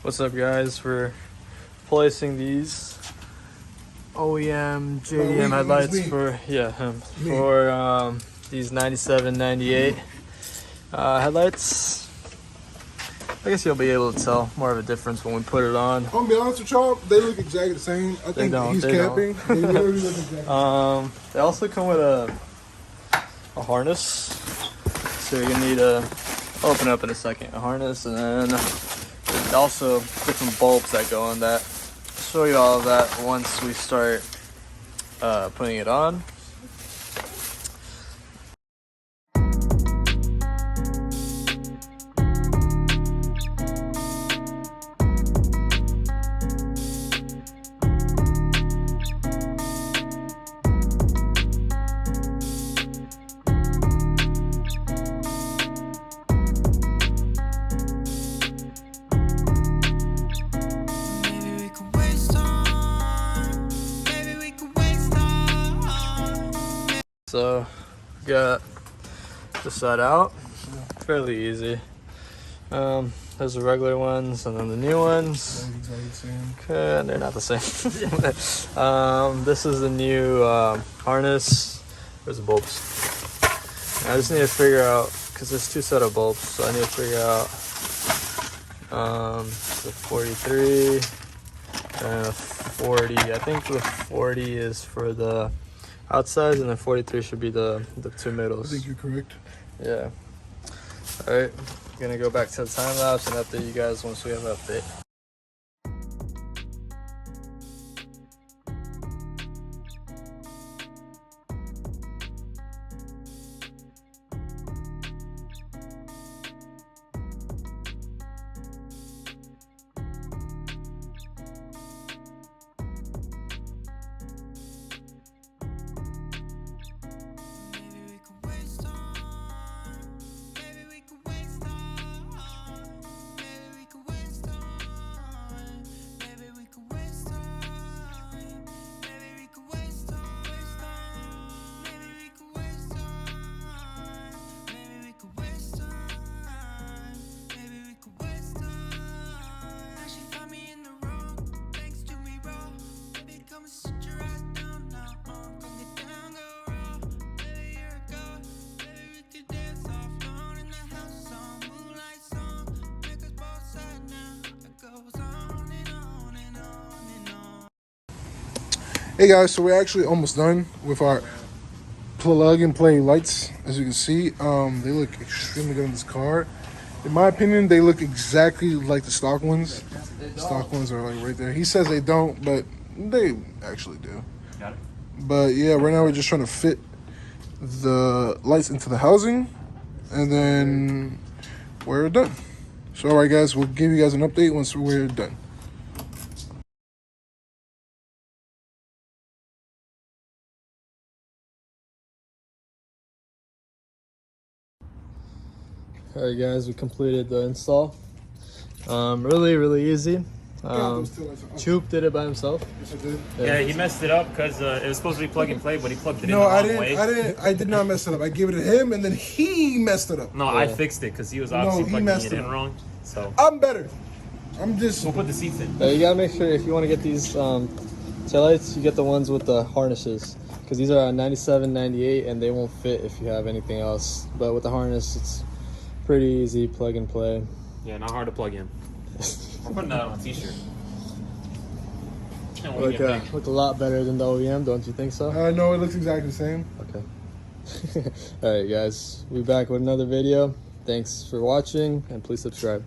What's up, guys? We're placing these OEM JDM headlights for these 97, 98 headlights. I guess you'll be able to tell more of a difference when we put it on. I'm gonna be honest with y'all, they look exactly the same. I think he's capping. They literally look exactly They also come with a harness, so you're gonna need to open up in a second. A harness, and then also different bulbs that go on that. I'll show you all of that once we start putting it on. So, got this side out, fairly easy. There's the regular ones and then the new ones. Okay, they're not the same. This is the new harness. There's the bulbs. I just need to figure out, because there's two set of bulbs, so I need to figure out the 43 and a 40. I think the 40 is for the outsides, and then 43 should be the two middles. I think you're correct. Yeah. All right. Gonna go back to the time lapse and update you guys once we have an update. Hey guys, so we're actually almost done with our plug and play lights. As you can see, they look extremely good in this car. In my opinion, they look exactly like the stock ones. Stock ones are like right there. He says they don't, but they actually do. Got it. But yeah, right now we're just trying to fit the lights into the housing, and then we're done. So all right guys, we'll give you guys an update once we're done. All right, guys, we completed the install. Really easy. Choop did it by himself. Yes, I did. Yeah, he messed it up because it was supposed to be plug and play, but he plugged it in No, the I wrong didn't. way. I did not mess it up. I gave it to him, and then he messed it up. No, I fixed it because he was obviously plugging it in wrong. So I'm better. I'm just. we'll put the seats in. You gotta make sure if you want to get these taillights, you get the ones with the harnesses, because these are 97, 98, and they won't fit if you have anything else. But with the harness, it's pretty easy, plug and play. Yeah, not hard to plug in. I'm putting that on a t-shirt. Look a lot better than the OEM, don't you think so? No, it looks exactly the same. Okay. All right, guys, we'll be back with another video. Thanks for watching, and please subscribe.